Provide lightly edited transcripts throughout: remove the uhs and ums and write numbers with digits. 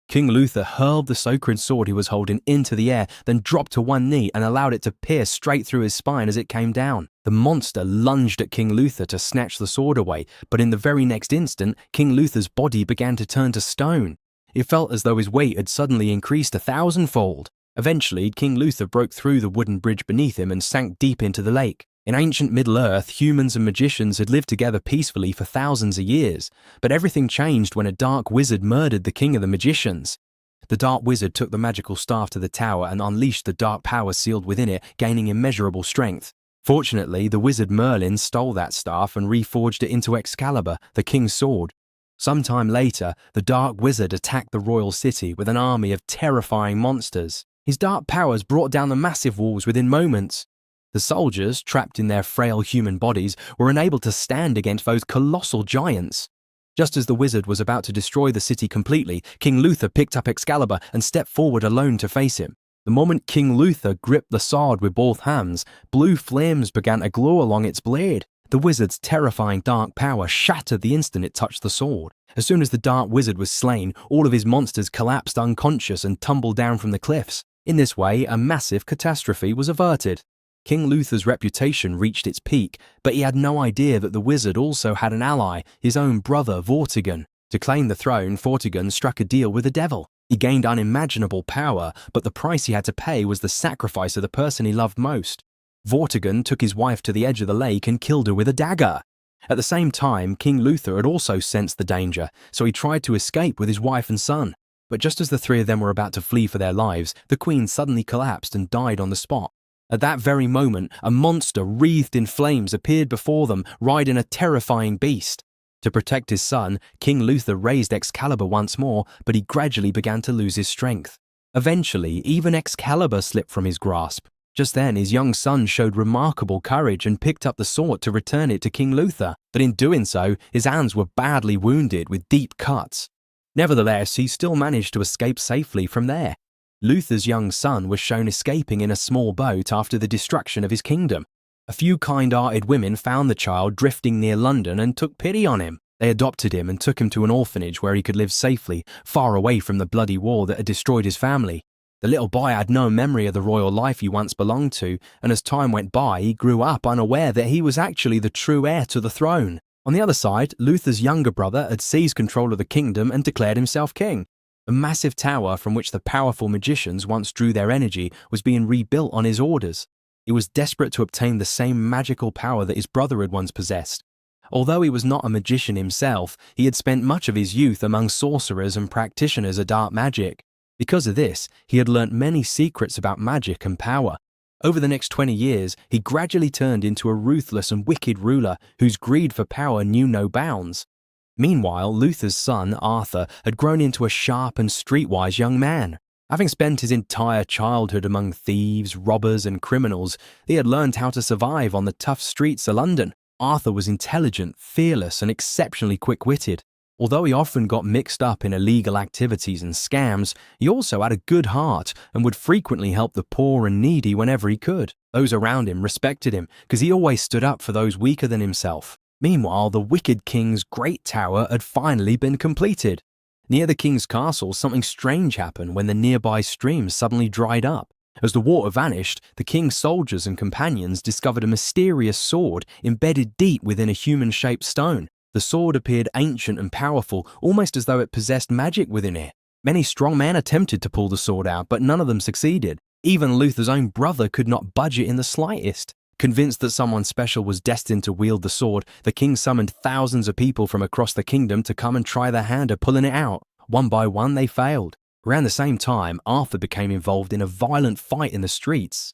King Uther hurled the sacred sword he was holding into the air, then dropped to one knee and allowed it to pierce straight through his spine as it came down. The monster lunged at King Uther to snatch the sword away, but in the very next instant, King Uther's body began to turn to stone. It felt as though his weight had suddenly increased 1,000-fold. Eventually, King Uther broke through the wooden bridge beneath him and sank deep into the lake. In ancient Middle-earth, humans and magicians had lived together peacefully for thousands of years, but everything changed when a dark wizard murdered the king of the magicians. The dark wizard took the magical staff to the tower and unleashed the dark power sealed within it, gaining immeasurable strength. Fortunately, the wizard Merlin stole that staff and reforged it into Excalibur, the king's sword. Sometime later, the dark wizard attacked the royal city with an army of terrifying monsters. His dark powers brought down the massive walls within moments. The soldiers, trapped in their frail human bodies, were unable to stand against those colossal giants. Just as the wizard was about to destroy the city completely, King Uther picked up Excalibur and stepped forward alone to face him. The moment King Uther gripped the sword with both hands, blue flames began to glow along its blade. The wizard's terrifying dark power shattered the instant it touched the sword. As soon as the dark wizard was slain, all of his monsters collapsed unconscious and tumbled down from the cliffs. In this way, a massive catastrophe was averted. King Uther's reputation reached its peak, but he had no idea that the wizard also had an ally, his own brother Vortigern. To claim the throne, Vortigern struck a deal with the devil. He gained unimaginable power, but the price he had to pay was the sacrifice of the person he loved most. Vortigern took his wife to the edge of the lake and killed her with a dagger. At the same time, King Uther had also sensed the danger, so he tried to escape with his wife and son. But just as the three of them were about to flee for their lives, the queen suddenly collapsed and died on the spot. At that very moment, a monster wreathed in flames appeared before them, riding a terrifying beast. To protect his son, King Uther raised Excalibur once more, but he gradually began to lose his strength. Eventually, even Excalibur slipped from his grasp. Just then, his young son showed remarkable courage and picked up the sword to return it to King Uther, but in doing so, his hands were badly wounded with deep cuts. Nevertheless, he still managed to escape safely from there. Uther's young son was shown escaping in a small boat after the destruction of his kingdom. A few kind-hearted women found the child drifting near London and took pity on him. They adopted him and took him to an orphanage where he could live safely, far away from the bloody war that had destroyed his family. The little boy had no memory of the royal life he once belonged to, and as time went by, he grew up unaware that he was actually the true heir to the throne. On the other side, Uther's younger brother had seized control of the kingdom and declared himself king. A massive tower from which the powerful magicians once drew their energy was being rebuilt on his orders. He was desperate to obtain the same magical power that his brother had once possessed. Although he was not a magician himself, he had spent much of his youth among sorcerers and practitioners of dark magic. Because of this, he had learnt many secrets about magic and power. Over the next 20 years, he gradually turned into a ruthless and wicked ruler whose greed for power knew no bounds. Meanwhile, Uther's son, Arthur, had grown into a sharp and streetwise young man. Having spent his entire childhood among thieves, robbers, and criminals, he had learned how to survive on the tough streets of London. Arthur was intelligent, fearless, and exceptionally quick-witted. Although he often got mixed up in illegal activities and scams, he also had a good heart and would frequently help the poor and needy whenever he could. Those around him respected him because he always stood up for those weaker than himself. Meanwhile, the wicked king's great tower had finally been completed. Near the king's castle, something strange happened when the nearby stream suddenly dried up. As the water vanished, the king's soldiers and companions discovered a mysterious sword embedded deep within a human-shaped stone. The sword appeared ancient and powerful, almost as though it possessed magic within it. Many strong men attempted to pull the sword out, but none of them succeeded. Even Uther's own brother could not budge it in the slightest. Convinced that someone special was destined to wield the sword, the king summoned thousands of people from across the kingdom to come and try their hand at pulling it out. One by one, they failed. Around the same time, Arthur became involved in a violent fight in the streets.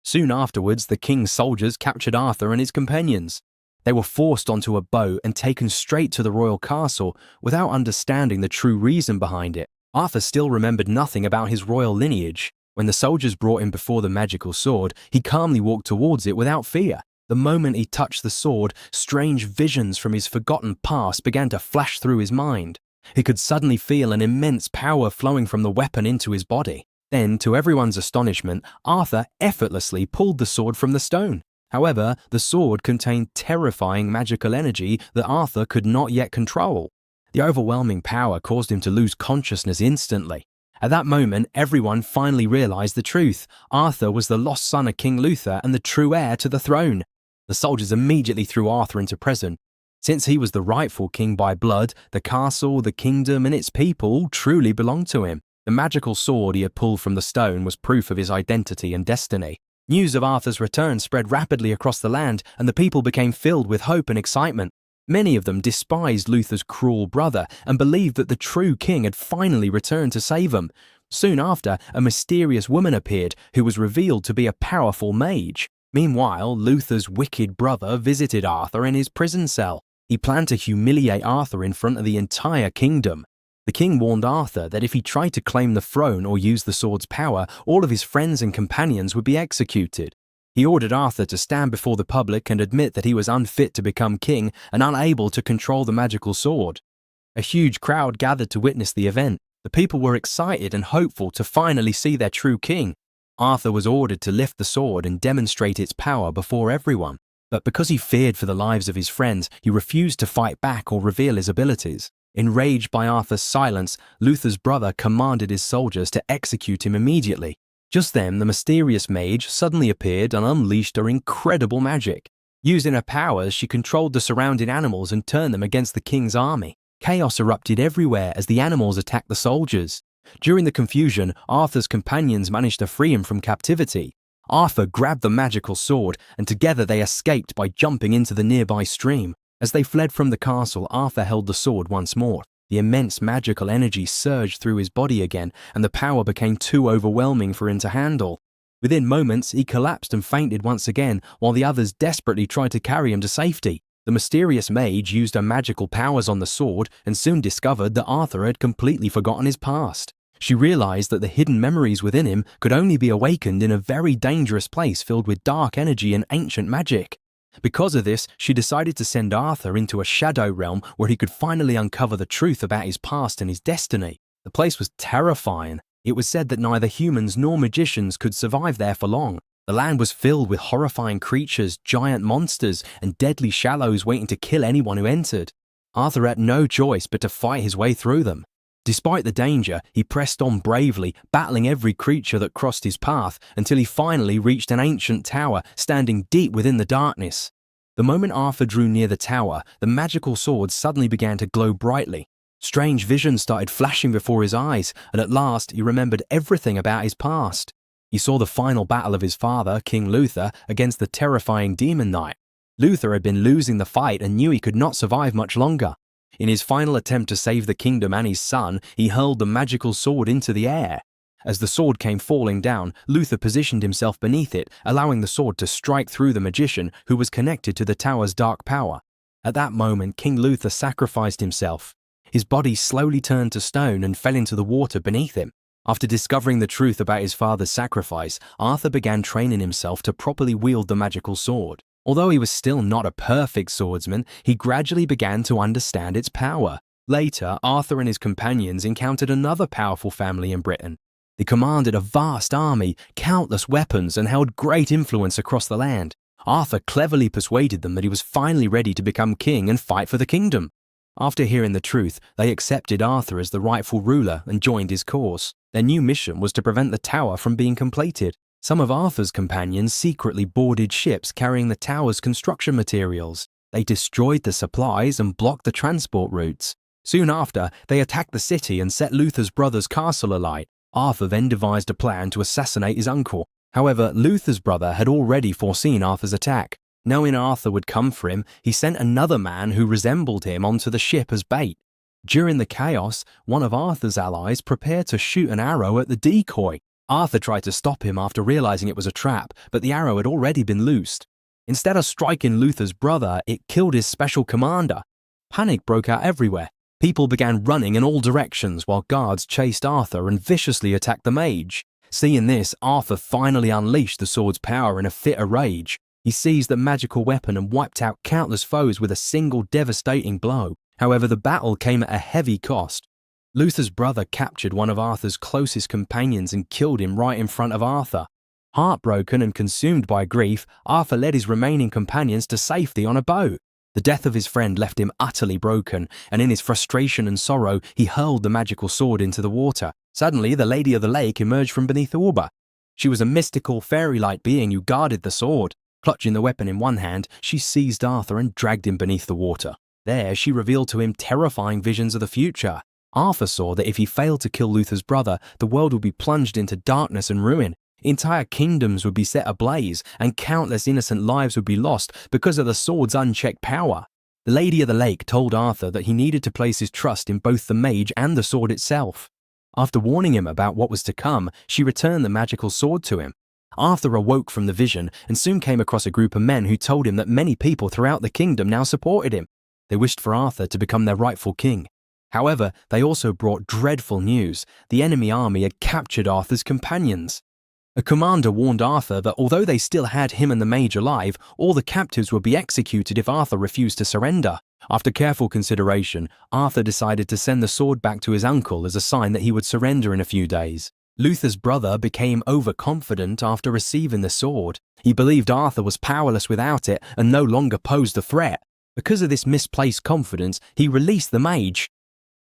Soon afterwards, the king's soldiers captured Arthur and his companions. They were forced onto a boat and taken straight to the royal castle without understanding the true reason behind it. Arthur still remembered nothing about his royal lineage. When the soldiers brought him before the magical sword, he calmly walked towards it without fear. The moment he touched the sword, strange visions from his forgotten past began to flash through his mind. He could suddenly feel an immense power flowing from the weapon into his body. Then, to everyone's astonishment, Arthur effortlessly pulled the sword from the stone. However, the sword contained terrifying magical energy that Arthur could not yet control. The overwhelming power caused him to lose consciousness instantly. At that moment, everyone finally realized the truth. Arthur was the lost son of King Uther and the true heir to the throne. The soldiers immediately threw Arthur into prison. Since he was the rightful king by blood, the castle, the kingdom, and its people all truly belonged to him. The magical sword he had pulled from the stone was proof of his identity and destiny. News of Arthur's return spread rapidly across the land, and the people became filled with hope and excitement. Many of them despised Uther's cruel brother and believed that the true king had finally returned to save them. Soon after, a mysterious woman appeared who was revealed to be a powerful mage. Meanwhile, Uther's wicked brother visited Arthur in his prison cell. He planned to humiliate Arthur in front of the entire kingdom. The king warned Arthur that if he tried to claim the throne or use the sword's power, all of his friends and companions would be executed. He ordered Arthur to stand before the public and admit that he was unfit to become king and unable to control the magical sword. A huge crowd gathered to witness the event. The people were excited and hopeful to finally see their true king. Arthur was ordered to lift the sword and demonstrate its power before everyone. But because he feared for the lives of his friends, he refused to fight back or reveal his abilities. Enraged by Arthur's silence, Uther's brother commanded his soldiers to execute him immediately. Just then, the mysterious mage suddenly appeared and unleashed her incredible magic. Using her powers, she controlled the surrounding animals and turned them against the king's army. Chaos erupted everywhere as the animals attacked the soldiers. During the confusion, Arthur's companions managed to free him from captivity. Arthur grabbed the magical sword, and together they escaped by jumping into the nearby stream. As they fled from the castle, Arthur held the sword once more. The immense magical energy surged through his body again, and the power became too overwhelming for him to handle. Within moments, he collapsed and fainted once again, while the others desperately tried to carry him to safety. The mysterious mage used her magical powers on the sword and soon discovered that Arthur had completely forgotten his past. She realized that the hidden memories within him could only be awakened in a very dangerous place filled with dark energy and ancient magic. Because of this, she decided to send Arthur into a shadow realm where he could finally uncover the truth about his past and his destiny. The place was terrifying. It was said that neither humans nor magicians could survive there for long. The land was filled with horrifying creatures, giant monsters, and deadly shallows waiting to kill anyone who entered. Arthur had no choice but to fight his way through them. Despite the danger, he pressed on bravely, battling every creature that crossed his path until he finally reached an ancient tower standing deep within the darkness. The moment Arthur drew near the tower, the magical sword suddenly began to glow brightly. Strange visions started flashing before his eyes, and at last he remembered everything about his past. He saw the final battle of his father, King Uther, against the terrifying demon knight. Uther had been losing the fight and knew he could not survive much longer. In his final attempt to save the kingdom and his son, he hurled the magical sword into the air. As the sword came falling down, Uther positioned himself beneath it, allowing the sword to strike through the magician who was connected to the tower's dark power. At that moment, King Uther sacrificed himself. His body slowly turned to stone and fell into the water beneath him. After discovering the truth about his father's sacrifice, Arthur began training himself to properly wield the magical sword. Although he was still not a perfect swordsman, he gradually began to understand its power. Later, Arthur and his companions encountered another powerful family in Britain. They commanded a vast army, countless weapons, and held great influence across the land. Arthur cleverly persuaded them that he was finally ready to become king and fight for the kingdom. After hearing the truth, they accepted Arthur as the rightful ruler and joined his cause. Their new mission was to prevent the tower from being completed. Some of Arthur's companions secretly boarded ships carrying the tower's construction materials. They destroyed the supplies and blocked the transport routes. Soon after, they attacked the city and set Uther's brother's castle alight. Arthur then devised a plan to assassinate his uncle. However, Uther's brother had already foreseen Arthur's attack. Knowing Arthur would come for him, he sent another man who resembled him onto the ship as bait. During the chaos, one of Arthur's allies prepared to shoot an arrow at the decoy. Arthur tried to stop him after realizing it was a trap, but the arrow had already been loosed. Instead of striking Uther's brother, it killed his special commander. Panic broke out everywhere. People began running in all directions while guards chased Arthur and viciously attacked the mage. Seeing this, Arthur finally unleashed the sword's power in a fit of rage. He seized the magical weapon and wiped out countless foes with a single devastating blow. However, the battle came at a heavy cost. Uther's brother captured one of Arthur's closest companions and killed him right in front of Arthur. Heartbroken and consumed by grief, Arthur led his remaining companions to safety on a boat. The death of his friend left him utterly broken, and in his frustration and sorrow, he hurled the magical sword into the water. Suddenly, the Lady of the Lake emerged from beneath the water. She was a mystical, fairy-like being who guarded the sword. Clutching the weapon in one hand, she seized Arthur and dragged him beneath the water. There, she revealed to him terrifying visions of the future. Arthur saw that if he failed to kill Uther's brother, the world would be plunged into darkness and ruin. Entire kingdoms would be set ablaze, and countless innocent lives would be lost because of the sword's unchecked power. The Lady of the Lake told Arthur that he needed to place his trust in both the mage and the sword itself. After warning him about what was to come, she returned the magical sword to him. Arthur awoke from the vision and soon came across a group of men who told him that many people throughout the kingdom now supported him. They wished for Arthur to become their rightful king. However, they also brought dreadful news. The enemy army had captured Arthur's companions. A commander warned Arthur that although they still had him and the mage alive, all the captives would be executed if Arthur refused to surrender. After careful consideration, Arthur decided to send the sword back to his uncle as a sign that he would surrender in a few days. Uther's brother became overconfident after receiving the sword. He believed Arthur was powerless without it and no longer posed a threat. Because of this misplaced confidence, he released the mage.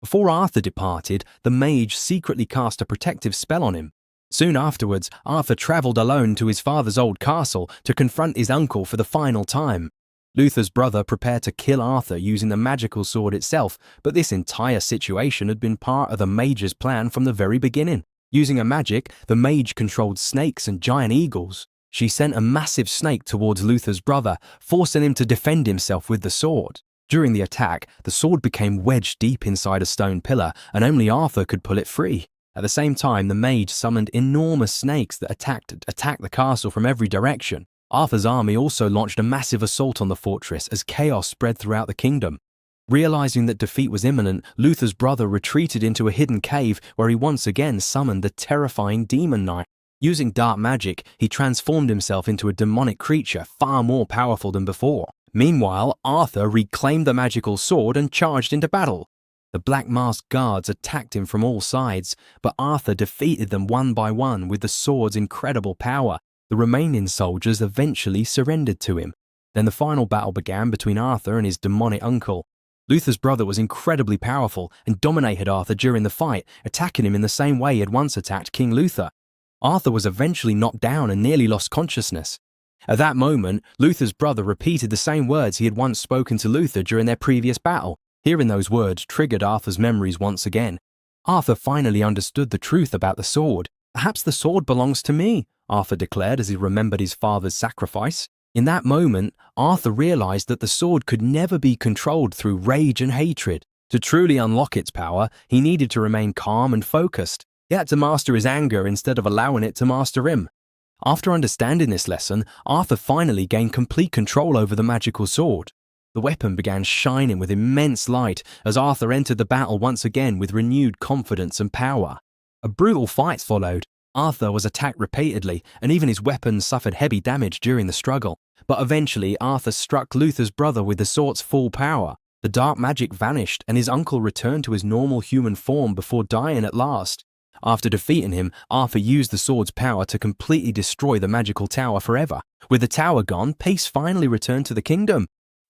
Before Arthur departed, the mage secretly cast a protective spell on him. Soon afterwards, Arthur travelled alone to his father's old castle to confront his uncle for the final time. Uther's brother prepared to kill Arthur using the magical sword itself, but this entire situation had been part of the mage's plan from the very beginning. Using her magic, the mage controlled snakes and giant eagles. She sent a massive snake towards Uther's brother, forcing him to defend himself with the sword. During the attack, the sword became wedged deep inside a stone pillar, and only Arthur could pull it free. At the same time, the mage summoned enormous snakes that attacked the castle from every direction. Arthur's army also launched a massive assault on the fortress as chaos spread throughout the kingdom. Realizing that defeat was imminent, Uther's brother retreated into a hidden cave where he once again summoned the terrifying demon knight. Using dark magic, he transformed himself into a demonic creature far more powerful than before. Meanwhile, Arthur reclaimed the magical sword and charged into battle. The black masked guards attacked him from all sides, but Arthur defeated them one by one with the sword's incredible power. The remaining soldiers eventually surrendered to him. Then the final battle began between Arthur and his demonic uncle. Uther's brother was incredibly powerful and dominated Arthur during the fight, attacking him in the same way he had once attacked King Uther. Arthur was eventually knocked down and nearly lost consciousness. At that moment, Uther's brother repeated the same words he had once spoken to Uther during their previous battle. Hearing those words triggered Arthur's memories once again. Arthur finally understood the truth about the sword. "Perhaps the sword belongs to me," Arthur declared as he remembered his father's sacrifice. In that moment, Arthur realized that the sword could never be controlled through rage and hatred. To truly unlock its power, he needed to remain calm and focused. He had to master his anger instead of allowing it to master him. After understanding this lesson, Arthur finally gained complete control over the magical sword. The weapon began shining with immense light as Arthur entered the battle once again with renewed confidence and power. A brutal fight followed. Arthur was attacked repeatedly, and even his weapons suffered heavy damage during the struggle. But eventually, Arthur struck Uther's brother with the sword's full power. The dark magic vanished, and his uncle returned to his normal human form before dying at last. After defeating him, Arthur used the sword's power to completely destroy the magical tower forever. With the tower gone, peace finally returned to the kingdom.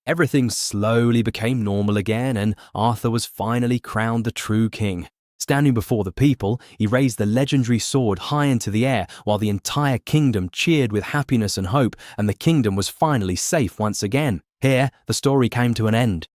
Everything slowly became normal again, and Arthur was finally crowned the true king. Standing before the people, he raised the legendary sword high into the air while the entire kingdom cheered with happiness and hope, and the kingdom was finally safe once again. Here, the story came to an end.